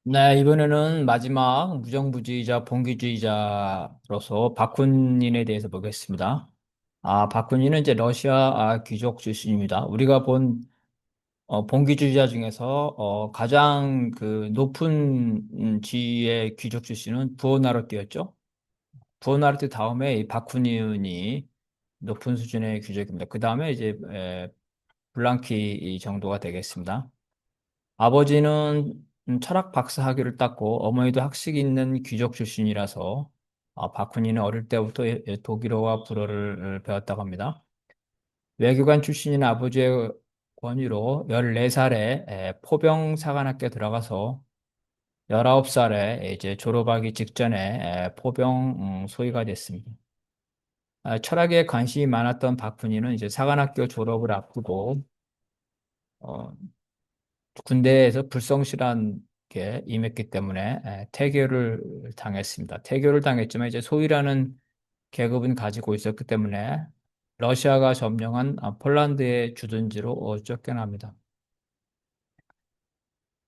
네, 이번에는 마지막 무정부주의자, 봉기주의자로서 바쿠닌에 대해서 보겠습니다. 바쿠닌은 이제 러시아 귀족 출신입니다. 우리가 본 봉기주의자 중에서 가장 그 높은 지위의 귀족 출신은 부오나르티였죠. 부오나르티 다음에 이 바쿠닌이 높은 수준의 귀족입니다. 그 다음에 이제 블랑키 정도가 되겠습니다. 아버지는 철학 박사 학위를 땄고 어머니도 학식 있는 귀족 출신이라서 바쿠니는 어릴 때부터 독일어와 불어를 배웠다고 합니다. 외교관 출신인 아버지의 권유로 14살에 포병 사관학교 들어가서 19살에 이제 졸업하기 직전에 포병 소위가 됐습니다. 철학에 관심이 많았던 바쿠니는 이제 사관학교 졸업을 앞두고 어, 군대에서 불성실한 게 임했기 때문에 퇴교를 당했습니다. 퇴교를 당했지만 이제 소위라는 계급은 가지고 있었기 때문에 러시아가 점령한 폴란드의 주둔지로 쫓겨납니다.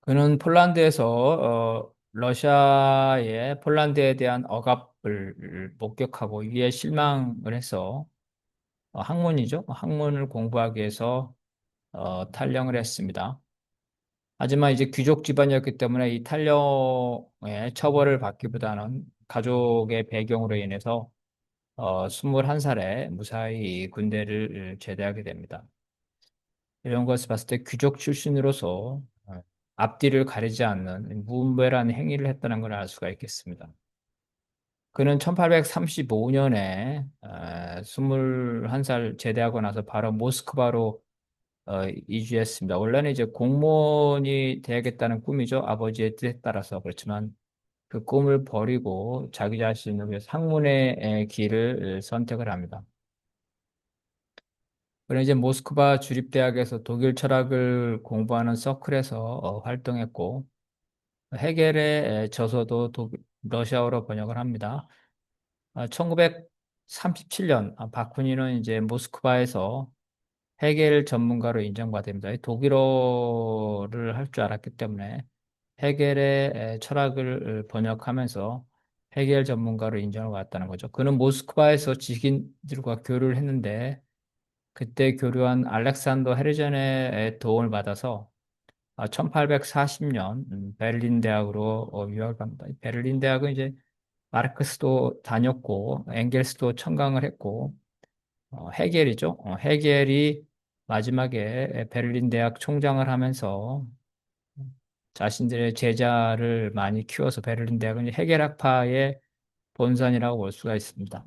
그는 폴란드에서 러시아의 폴란드에 대한 억압을 목격하고 이에 실망을 해서 학문이죠. 학문을 공부하기 위해서 탈영을 했습니다. 하지만 이제 귀족 집안이었기 때문에 이 탈영의 처벌을 받기보다는 가족의 배경으로 인해서 21살에 무사히 군대를 제대하게 됩니다. 이런 것을 봤을 때 귀족 출신으로서 앞뒤를 가리지 않는 무분별한 행위를 했다는 걸 알 수가 있겠습니다. 그는 1835년에 21살 제대하고 나서 바로 모스크바로 이주했습니다. 원래는 이제 공무원이 돼야겠다는 꿈이죠. 아버지의 뜻에 따라서. 그렇지만 그 꿈을 버리고 자기 자신을 위해서 학문의 길을 선택을 합니다. 그는 이제 모스크바 주립대학에서 독일 철학을 공부하는 서클에서 활동했고, 헤겔의 저서도 러시아어로 번역을 합니다. 1937년 바쿠니는 이제 모스크바에서 헤겔 전문가로 인정받습니다. 독일어를 할 줄 알았기 때문에 헤겔의 철학을 번역하면서 헤겔 전문가로 인정을 받았다는 거죠. 그는 모스크바에서 지식인들과 교류를 했는데 그때 교류한 알렉산더 헤르전의 도움을 받아서 1840년 베를린 대학으로 유학을 갑니다. 베를린 대학은 이제 마르크스도 다녔고 엥겔스도 청강을 했고 헤겔이죠. 헤겔이 마지막에 베를린 대학 총장을 하면서 자신들의 제자를 많이 키워서 베를린 대학은 헤겔 학파의 본산이라고 볼 수가 있습니다.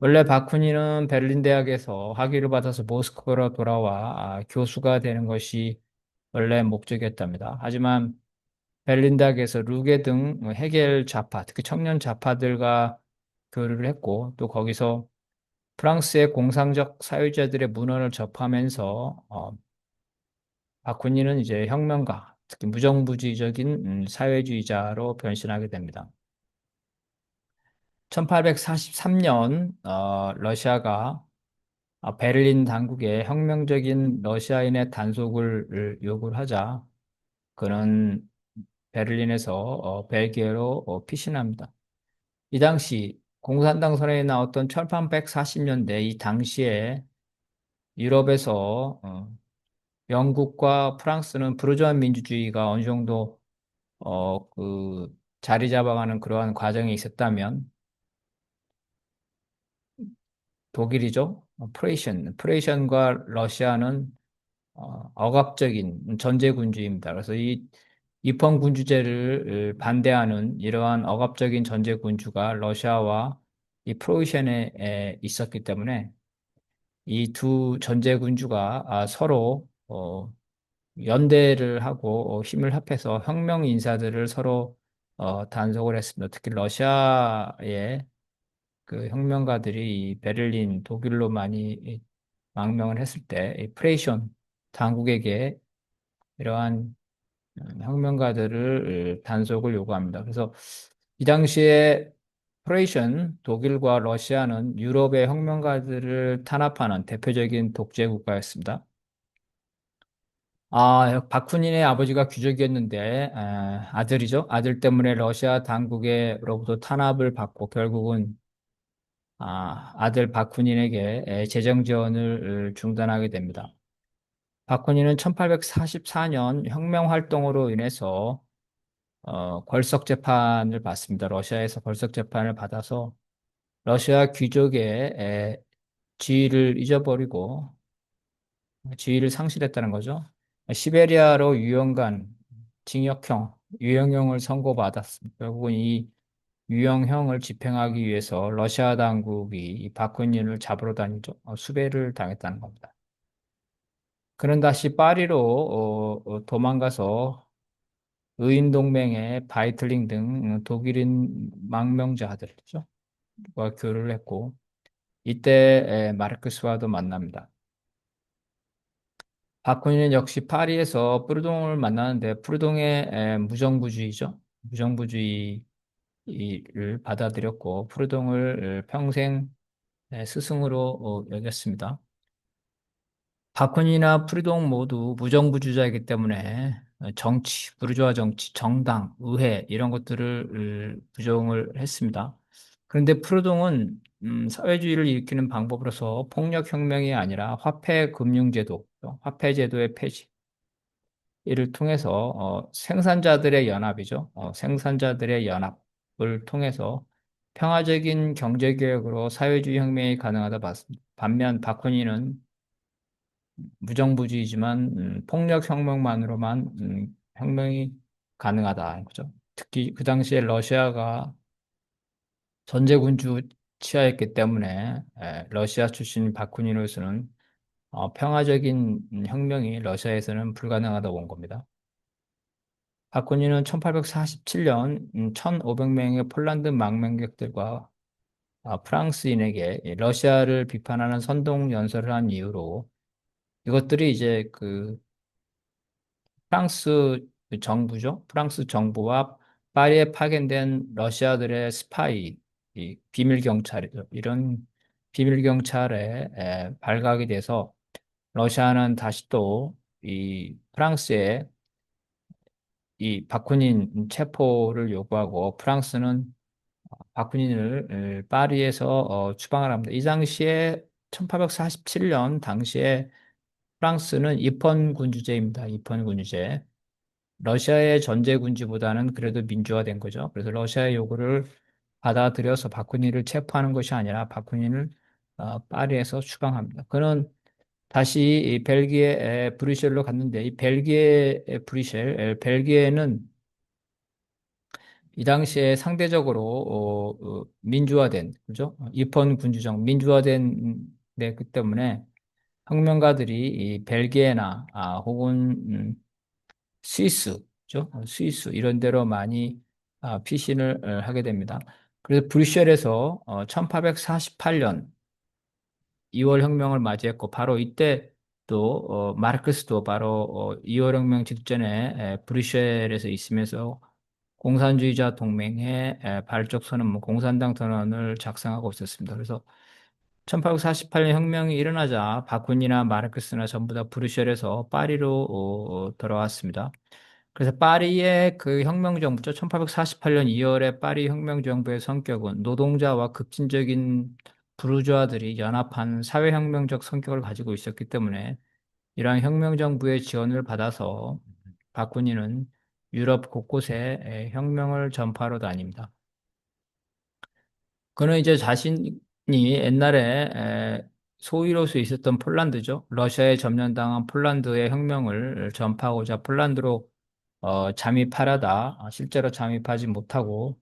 원래 바쿠니는 베를린 대학에서 학위를 받아서 모스크바로 돌아와 교수가 되는 것이 원래 목적이었답니다. 하지만 베를린 대학에서 루게 등 헤겔 좌파, 특히 청년 좌파들과 교류를 했고 또 거기서 프랑스의 공상적 사회주의자들의 문헌을 접하면서 바쿠니는 이제 혁명가, 특히 무정부주의적인 사회주의자로 변신하게 됩니다. 1843년 러시아가 베를린 당국에 혁명적인 러시아인의 단속을 요구를 하자 그는 베를린에서 벨기에로 피신합니다. 이 당시 공산당 선언에 나왔던 1840년대 이 당시에 유럽에서 영국과 프랑스는 부르주아 민주주의가 어느 정도 자리 잡아가는 그러한 과정이 있었다면 독일이죠. 프레이션과 러시아는 억압적인 전제군주입니다. 그래서 이 입헌군주제를 반대하는 이러한 억압적인 전제군주가 러시아와 이 프로이센에 있었기 때문에 이 두 전제군주가 서로 연대를 하고 힘을 합해서 혁명 인사들을 서로 단속을 했습니다. 특히 러시아의 그 혁명가들이 이 베를린 독일로 많이 망명을 했을 때 이 프레이션 당국에게 이러한 혁명가들을 단속을 요구합니다. 그래서 이 당시에 프레이션 독일과 러시아는 유럽의 혁명가들을 탄압하는 대표적인 독재 국가였습니다. 바쿠닌의 아버지가 귀족이었는데, 아들이죠. 아들 때문에 러시아 당국으로부터 탄압을 받고 결국은 아들 바쿠닌에게 재정 지원을 중단하게 됩니다. 바쿠닌은 1844년 혁명 활동으로 인해서 걸석 재판을 받습니다. 러시아에서 걸석 재판을 받아서 러시아 귀족의 지위를 잊어버리고 지위를 상실했다는 거죠. 시베리아로 유연간 징역형, 유형형을 선고받았습니다. 결국은 이 유형형을 집행하기 위해서 러시아 당국이 이 바쿠닌을 잡으러 다니죠. 수배를 당했다는 겁니다. 그는 다시 파리로 도망가서 의인동맹의 바이틀링 등 독일인 망명자들이죠. 과 교류를 했고 이때 마르크스와도 만납니다. 바쿠니는 역시 파리에서 프르동을 만나는데 프르동의 무정부주의죠. 무정부주의를 받아들였고 프르동을 평생 스승으로 여겼습니다. 바쿠니나 프리동 모두 무정부주의자이기 때문에 정치, 부르주아 정치, 정당, 의회 이런 것들을 부정을 했습니다. 그런데 프르동은 사회주의를 일으키는 방법으로서 폭력혁명이 아니라 화폐금융제도, 화폐제도의 폐지, 이를 통해서 생산자들의 연합이죠. 생산자들의 연합을 통해서 평화적인 경제개혁으로 사회주의 혁명이 가능하다 봤습니다. 반면 바쿠니는 무정부주의지만 폭력혁명만으로만 혁명이 가능하다. 그죠? 특히 그 당시에 러시아가 전제군주 치하였기 때문에 러시아 출신 바쿠니로서는 평화적인 혁명이 러시아에서는 불가능하다고 본 겁니다. 바쿠니는 1847년 1500명의 폴란드 망명객들과 프랑스인에게 러시아를 비판하는 선동 연설을 한 이유로 이것들이 이제 그 프랑스 정부죠. 프랑스 정부와 파리에 파견된 러시아들의 스파이, 이 비밀 경찰이죠. 이런 비밀 경찰에 발각이 돼서 러시아는 다시 또 이 프랑스에 이 바쿠닌 체포를 요구하고 프랑스는 바쿠닌을 파리에서 추방을 합니다. 이 당시에 1847년 당시에 프랑스는 입헌군주제입니다. 입헌군주제. 러시아의 전제군주보다는 그래도 민주화된 거죠. 그래서 러시아의 요구를 받아들여서 바쿠닌을 체포하는 것이 아니라 바쿠닌을 파리에서 추방합니다. 그는 다시 이 벨기에 브뤼셀로 갔는데 이 벨기에 브뤼셀, 벨기에는 이 당시에 상대적으로 민주화된 그죠? 입헌 군주정 민주화된 그 때문에 혁명가들이 이 벨기에나 혹은 스위스죠? 스위스 이런 데로 많이 피신을 하게 됩니다. 그래서 브뤼셀에서 1848년 2월 혁명을 맞이했고 바로 이때 또 마르크스도 바로 2월 혁명 직전에 브뤼셀에서 있으면서 공산주의자 동맹회 발족 선언문, 공산당 선언을 작성하고 있었습니다. 그래서 1848년 혁명이 일어나자 바쿠니나 마르크스나 전부 다 브뤼셀에서 파리로 돌아왔습니다. 그래서 파리의 그 혁명정부죠. 1848년 2월에 파리 혁명정부의 성격은 노동자와 급진적인 부르주아들이 연합한 사회혁명적 성격을 가지고 있었기 때문에 이러한 혁명정부의 지원을 받아서 바쿠니는 유럽 곳곳에 혁명을 전파하러 다닙니다. 그는 이제 자신이 옛날에 소위로서 있었던 폴란드죠. 러시아에 점령당한 폴란드의 혁명을 전파하고자 폴란드로 잠입하려다 실제로 잠입하지 못하고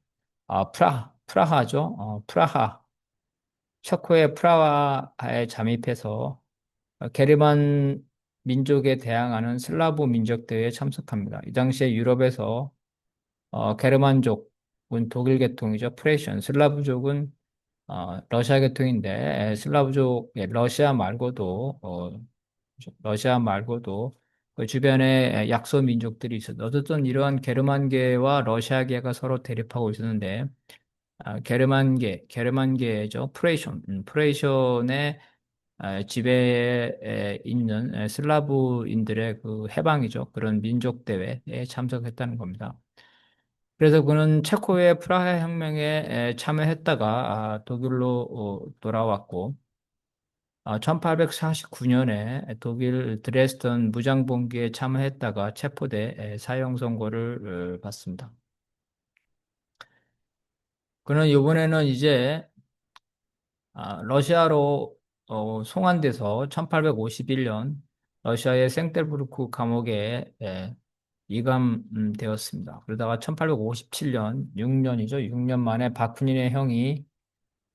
프라하죠. 프라하, 체코의 프라하에 잠입해서 게르만 민족에 대항하는 슬라브 민족대회에 참석합니다. 이 당시에 유럽에서 게르만족은 독일 계통이죠. 프레션, 슬라브족은 러시아 계통인데 슬라브족, 러시아 말고도 러시아 말고도 그 주변에 약소 민족들이 있었다. 어쨌든 이러한 게르만계와 러시아계가 서로 대립하고 있었는데 게르만계죠. 프레이션의 지배에 있는 슬라브인들의 그 해방이죠. 그런 민족 대회에 참석했다는 겁니다. 그래서 그는 체코의 프라하 혁명에 참여했다가 독일로 돌아왔고 1849년에 독일 드레스덴 무장봉기에 참여했다가 체포돼 사형 선고를 받습니다. 그는 이번에는 이제 러시아로 송환돼서 1851년 러시아의 생테르부르크 감옥에 이감되었습니다. 그러다가 1857년, 6년이죠. 6년 만에 바쿠닌의 형이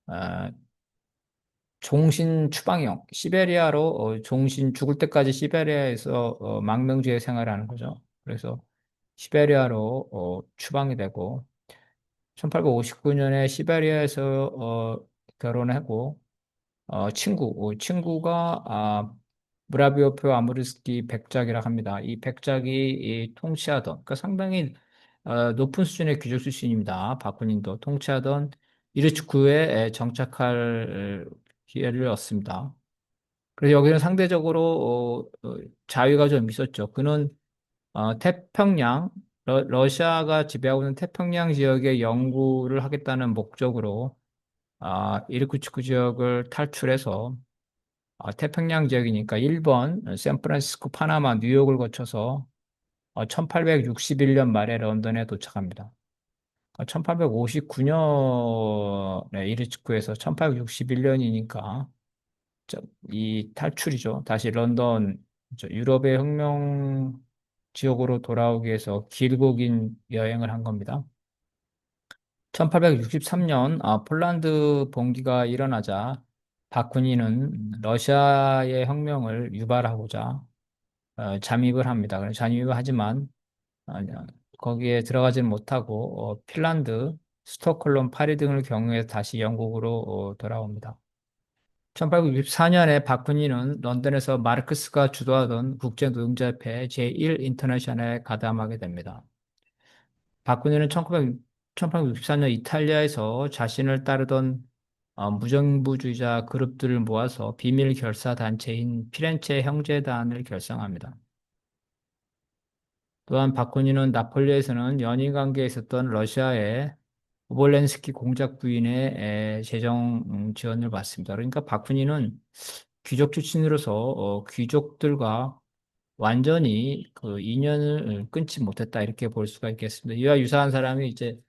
어, 종신 추방형, 시베리아로 종신 죽을 때까지 시베리아에서 망명주의 생활을 하는 거죠. 그래서 시베리아로 추방이 되고 1859년에 시베리아에서 결혼하고 친구가 무라비오프 아무르스키 백작이라 합니다. 이 백작이 통치하던, 그러니까 상당히 높은 수준의 귀족 출신입니다. 바쿠닌도 통치하던 이르츠쿠에 정착할 기회를 얻습니다. 그래서 여기는 상대적으로 자유가 좀 있었죠. 그는 태평양, 러시아가 지배하고 있는 태평양 지역에 연구를 하겠다는 목적으로 이르쿠츠크 지역을 탈출해서 태평양 지역이니까 일본, 샌프란시스코, 파나마, 뉴욕을 거쳐서 1861년 말에 런던에 도착합니다. 1859년에 이르츠크에서 1861년이니까 이 탈출이죠. 다시 런던, 유럽의 혁명 지역으로 돌아오기 위해서 길고 긴 여행을 한 겁니다. 1863년 폴란드 봉기가 일어나자 바쿠니는 러시아의 혁명을 유발하고자 잠입을 합니다. 잠입을 하지만 어, 거기에 들어가지는 못하고 핀란드, 스톡홀름, 파리 등을 경유해서 다시 영국으로 돌아옵니다. 1864년에 바쿠니는 런던에서 마르크스가 주도하던 국제노동자협회 제1 인터내셔널에 가담하게 됩니다. 바쿠니는 1864년 이탈리아에서 자신을 따르던 무정부주의자 그룹들을 모아서 비밀 결사 단체인 피렌체 형제단을 결성합니다. 또한 바쿠니는 나폴리에서는 연인 관계에 있었던 러시아의 오볼렌스키 공작 부인의 재정 지원을 받습니다. 그러니까 바쿠니는 귀족 출신으로서 귀족들과 완전히 그 인연을 끊지 못했다 이렇게 볼 수가 있겠습니다. 이와 유사한 사람이 이제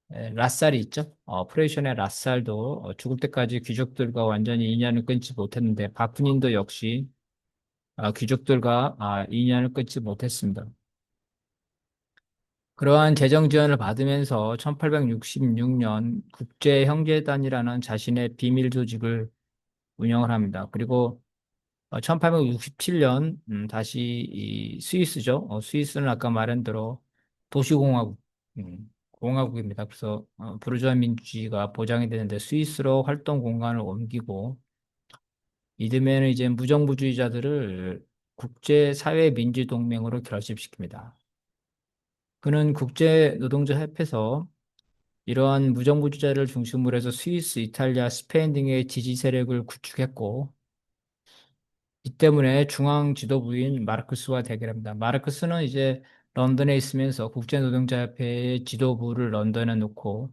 라살이 있죠. 프레이션의 라살도 죽을 때까지 귀족들과 완전히 인연을 끊지 못했는데 바쿠닌도 역시 귀족들과 인연을 끊지 못했습니다. 그러한 재정 지원을 받으면서 1866년 국제형제단이라는 자신의 비밀 조직을 운영을 합니다. 그리고 1867년 다시 이 스위스죠. 스위스는 아까 말한 대로 도시공화국 공화국입니다. 그래서 부르주아 민주주의가 보장이 되는데 스위스로 활동 공간을 옮기고 이듬해는 이제 무정부주의자들을 국제사회민주동맹으로 결집시킵니다. 그는 국제노동자협회에서 이러한 무정부주의자를 중심으로 해서 스위스, 이탈리아, 스페인 등의 지지 세력을 구축했고 이 때문에 중앙 지도부인 마르크스와 대결합니다. 마르크스는 이제 런던에 있으면서 국제노동자협회의 지도부를 런던에 놓고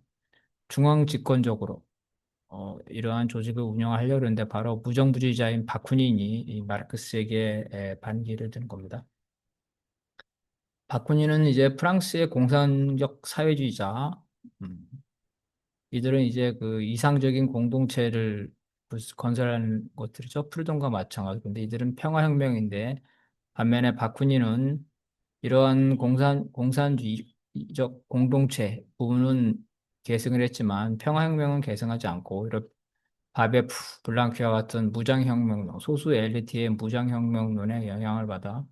중앙 집권적으로 이러한 조직을 운영하려고 하는데 바로 무정부주의자인 바쿠닌이 이 마르크스에게 반기를 든 겁니다. 바쿠닌은 이제 프랑스의 공산적 사회주의자, 음, 이들은 이제 그 이상적인 공동체를 건설하는 것들이죠. 프루돈과 마찬가지. 근데 이들은 평화혁명인데 반면에 바쿠니는 이러한 공산주의적 공동체 부분은 계승을 했지만 평화혁명은 계승하지 않고 이런 바베프, 블랑키와 같은 무장혁명론, 소수 엘리트의 무장혁명론에 영향을 받아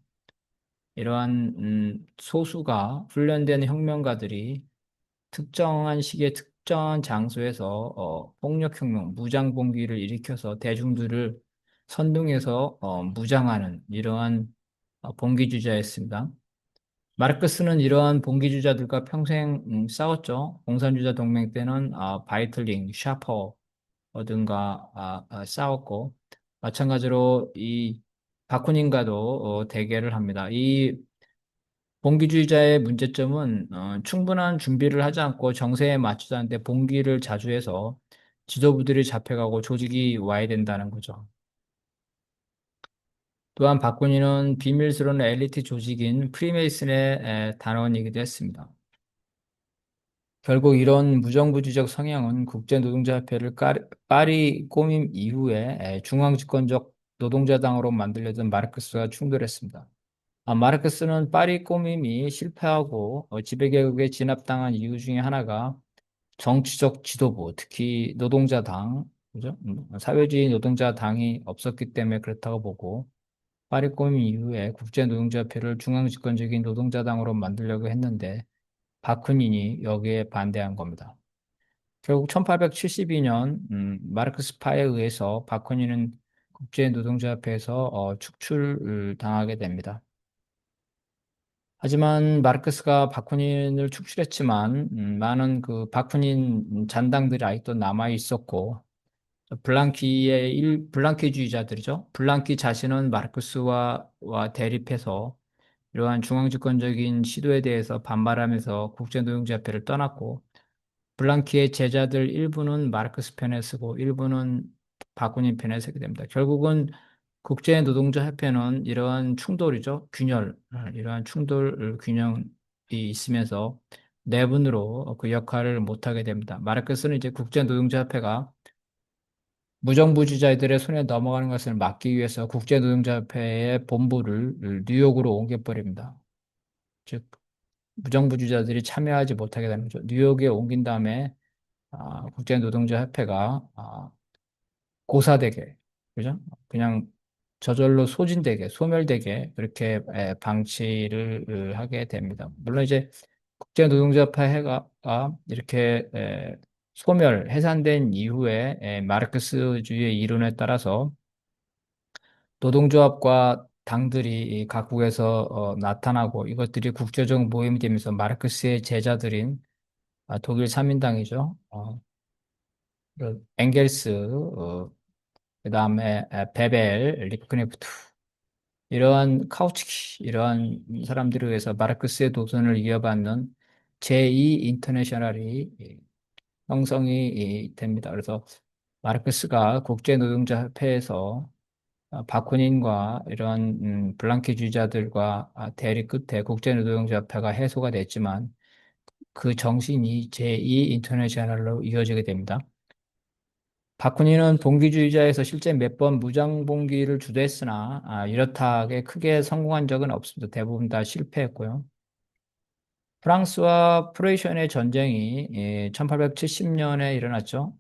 이러한 소수가 훈련된 혁명가들이 특정한 시기에 특정한 장소에서 폭력혁명, 무장봉기를 일으켜서 대중들을 선동해서 무장하는 이러한 봉기주자였습니다. 마르크스는 이러한 봉기주자들과 평생 싸웠죠. 공산주의자 동맹 때는 바이틀링, 샤퍼 등과 싸웠고 마찬가지로 이 바쿠닌과도 대결을 합니다. 이 봉기주의자의 문제점은 충분한 준비를 하지 않고 정세에 맞추지 않는데 봉기를 자주 해서 지도부들이 잡혀가고 조직이 와야 된다는 거죠. 또한 바쿠니는 비밀스러운 엘리트 조직인 프리메이슨의 단원이기도 했습니다. 결국 이런 무정부주의적 성향은 국제노동자협회를 파리 꼬임 이후에 중앙집권적 노동자당으로 만들려던 마르크스와 충돌했습니다. 마르크스는 파리 꼬밈이 실패하고 지배계급에 진압당한 이유 중에 하나가 정치적 지도부, 특히 노동자당, 그죠? 사회주의 노동자당이 없었기 때문에 그렇다고 보고 파리 꼬밈 이후에 국제노동자협회를 중앙집권적인 노동자당으로 만들려고 했는데 바쿠닌이 여기에 반대한 겁니다. 결국 1872년 마르크스파에 의해서 바쿠닌은 국제노동자협회에서 축출당하게 됩니다. 하지만 마르크스가 바쿠닌을 축출했지만 많은 그 바쿠닌 잔당들이 아직도 남아 있었고 블랑키주의자들이죠. 블랑키 자신은 마르크스와 대립해서 이러한 중앙집권적인 시도에 대해서 반발하면서 국제노동자협회를 떠났고 블랑키의 제자들 일부는 마르크스 편에 서고 일부는 바쿠닌 편에 서게 됩니다. 결국은 국제노동자협회는 이러한 충돌이죠. 균열, 이러한 충돌 균형이 있으면서 내분으로 그 역할을 못하게 됩니다. 마르크스는 이제 국제노동자협회가 무정부주의자들의 손에 넘어가는 것을 막기 위해서 국제노동자협회의 본부를 뉴욕으로 옮겨버립니다. 즉, 무정부주의자들이 참여하지 못하게 되는 거죠. 뉴욕에 옮긴 다음에 국제노동자협회가 고사되게, 그죠? 그냥 저절로 소진되게, 소멸되게 그렇게 방치를 하게 됩니다. 물론 이제 국제노동자협회가 이렇게 해산된 이후에 마르크스주의의 이론에 따라서 노동조합과 당들이 이 각국에서 나타나고 이것들이 국제적 모임이 되면서 마르크스의 제자들인 독일 삼인당이죠. 그 엥겔스, 그다음에 베벨, 리프크네프트 이러한 카우츠키 이러한 사람들에 의해서 마르크스의 도전을 이어받는 제2 인터내셔널이 형성이 됩니다. 그래서 마르크스가 국제노동자협회에서 바쿠닌과 이런 블랑키주의자들과 대립 끝에 국제노동자협회가 해소가 됐지만 그 정신이 제2 인터내셔널로 이어지게 됩니다. 바쿠니는 봉기주의자에서 실제 몇 번 무장봉기를 주도했으나 이렇다하게 크게 성공한 적은 없습니다. 대부분 다 실패했고요. 프랑스와 프로이센의 전쟁이 1870년에 일어났죠.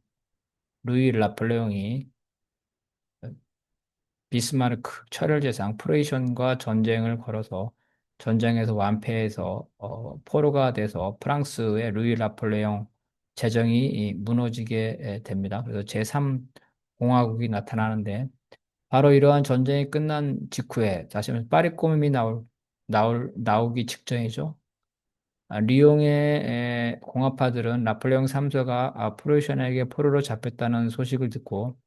루이 나폴레옹이 비스마르크, 철혈제상, 프로이센과 전쟁을 걸어서 전쟁에서 완패해서 포로가 돼서 프랑스의 루이 나폴레옹 제정이 무너지게 됩니다. 그래서 제3공화국이 나타나는데 바로 이러한 전쟁이 끝난 직후에 다시 말해서 파리 꼬밈이 나오기 직전이죠. 리옹의 공화파들은 나폴레옹 3세가 프로이센에게 포로로 잡혔다는 소식을 듣고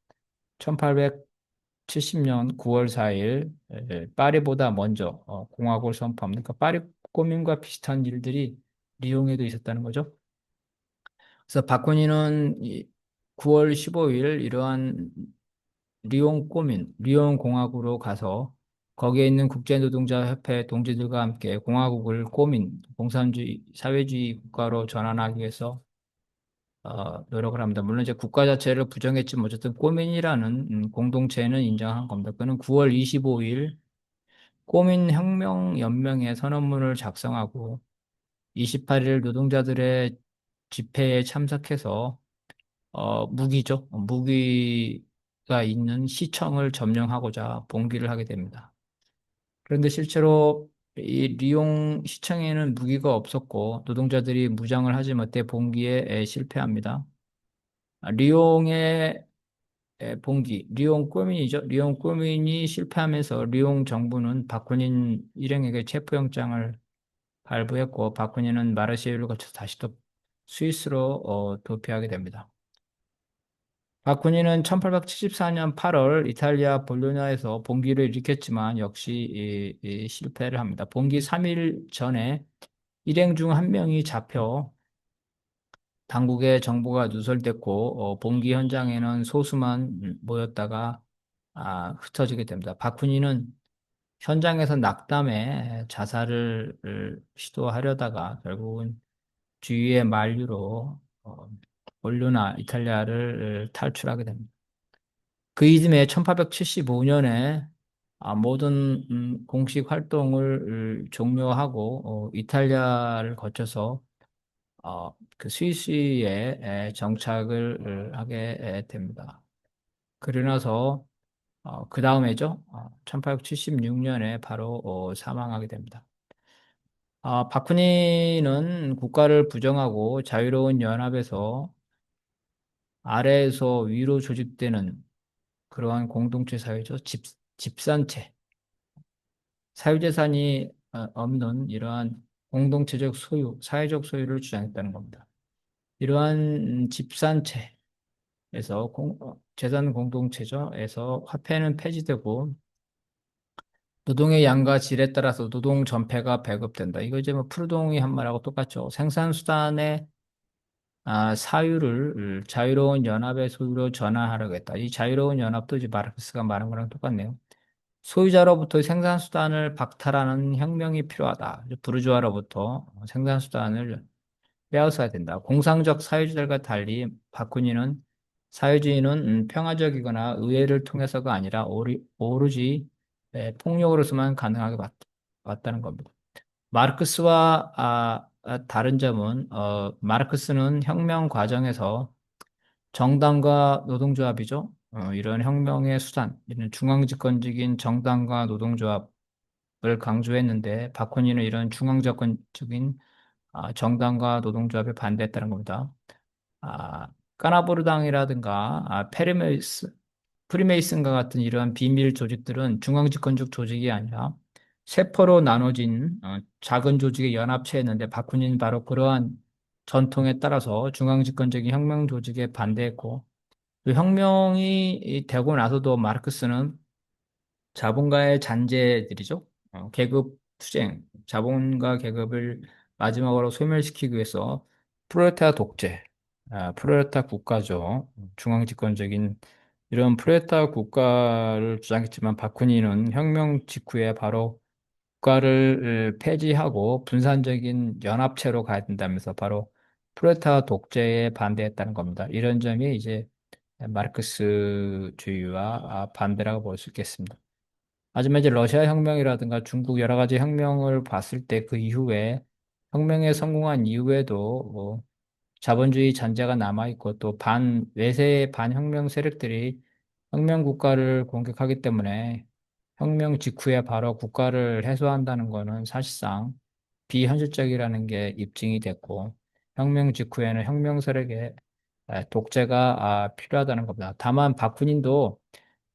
1870년 9월 4일 파리보다 먼저 공화국을 선포합니다. 그러니까 파리 꼬민과 비슷한 일들이 리옹에도 있었다는 거죠. 그래서 바코니는 9월 15일 이러한 리옹 꼬민, 리옹 공화국으로 가서 거기에 있는 국제노동자협회 동지들과 함께 공화국을 꼬민, 공산주의, 사회주의 국가로 전환하기 위해서 노력을 합니다. 물론 이제 국가 자체를 부정했지만 어쨌든 꼬민이라는 공동체는 인정한 겁니다. 그는 9월 25일 꼬민혁명연맹의 선언문을 작성하고 28일 노동자들의 집회에 참석해서 무기죠. 무기가 있는 시청을 점령하고자 봉기를 하게 됩니다. 그런데 실제로 이 리옹 시청에는 무기가 없었고 노동자들이 무장을 하지 못해 봉기에 실패합니다. 리옹의 봉기, 리옹 꼬민이죠. 리옹 꼬민이 실패하면서 리옹 정부는 바쿠닌 일행에게 체포영장을 발부했고 바쿠닌은 마르세유를 거쳐서 다시 또 스위스로 도피하게 됩니다. 바쿠니는 1874년 8월 이탈리아 볼로냐에서 봉기를 일으켰지만 역시 실패를 합니다. 봉기 3일 전에 일행 중 한 명이 잡혀 당국의 정보가 누설됐고 봉기 현장에는 소수만 모였다가 흩어지게 됩니다. 바쿠니는 현장에서 낙담해 자살을 시도하려다가 결국은 주위의 만류로 본류나 이탈리아를 탈출하게 됩니다. 그 이듬해 1875년에 모든 공식 활동을 종료하고 이탈리아를 거쳐서 그 스위스에 정착을 하게 됩니다. 그러나서 그 다음에죠. 1876년에 바로 사망하게 됩니다. 바쿠니는 국가를 부정하고 자유로운 연합에서 아래에서 위로 조직되는 그러한 공동체 사회죠. 집산체. 사유재산이 없는 이러한 공동체적 소유, 사회적 소유를 주장했다는 겁니다. 이러한 집산체에서 재산 공동체죠. 에서 화폐는 폐지되고 노동의 양과 질에 따라서 노동 전폐가 배급된다. 이거 이제 뭐 푸르동이 한 말하고 똑같죠. 생산수단의 사유를 자유로운 연합의 소유로 전환하려고 했다. 이 자유로운 연합도 이제 마르크스가 말한 거랑 똑같네요. 소유자로부터 생산수단을 박탈하는 혁명이 필요하다. 부르주아로부터 생산수단을 빼앗아야 된다. 공상적 사회주의들과 달리 바쿠니는 사회주의는 평화적이거나 의회를 통해서가 아니라 오로지 폭력으로서만 가능하게 봤다는 겁니다. 마르크스와 다른 점은 마르크스는 혁명 과정에서 정당과 노동조합이죠. 이런 혁명의 수단, 이런 중앙집권적인 정당과 노동조합을 강조했는데 바코니는 이런 중앙집권적인 정당과 노동조합에 반대했다는 겁니다. 까나보르당이라든가 프리메이슨과 같은 이러한 비밀 조직들은 중앙집권적 조직이 아니라 세포로 나눠진 작은 조직의 연합체였는데 바쿠니는 바로 그러한 전통에 따라서 중앙집권적인 혁명 조직에 반대했고 그 혁명이 되고 나서도 마르크스는 자본가의 잔재들이죠. 계급 투쟁, 자본가 계급을 마지막으로 소멸시키기 위해서 프롤레타리아 독재, 프롤레타리아 국가죠. 중앙집권적인 이런 프롤레타리아 국가를 주장했지만 바쿠니는 혁명 직후에 바로 국가를 폐지하고 분산적인 연합체로 가야 된다면서 바로 프롤레타리아 독재에 반대했다는 겁니다. 이런 점이 이제 마르크스주의와 반대라고 볼 수 있겠습니다. 하지만 이제 러시아 혁명이라든가 중국 여러 가지 혁명을 봤을 때 그 이후에 혁명에 성공한 이후에도 자본주의 잔재가 남아있고 또 외세 반혁명 세력들이 혁명 국가를 공격하기 때문에 혁명 직후에 바로 국가를 해소한다는 것은 사실상 비현실적이라는 게 입증이 됐고 혁명 직후에는 혁명 세력의 독재가 필요하다는 겁니다. 다만 바쿠닌도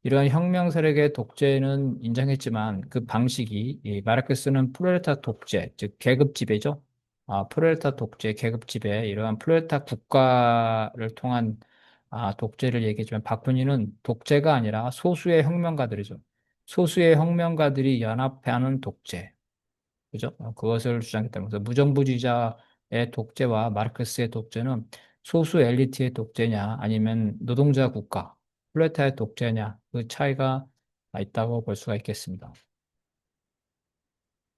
이러한 혁명 세력의 독재는 인정했지만 그 방식이 이 마르크스는 프롤레타 독재, 즉 계급 지배죠. 프롤레타 독재, 계급 지배 이러한 프롤레타 국가를 통한 독재를 얘기했지만 바쿠니는 독재가 아니라 소수의 혁명가들이죠. 소수의 혁명가들이 연합하는 독재. 그죠? 그것을 주장했다는 거죠. 무정부주의자의 독재와 마르크스의 독재는 소수 엘리트의 독재냐 아니면 노동자 국가, 플레타의 독재냐 그 차이가 있다고 볼 수가 있겠습니다.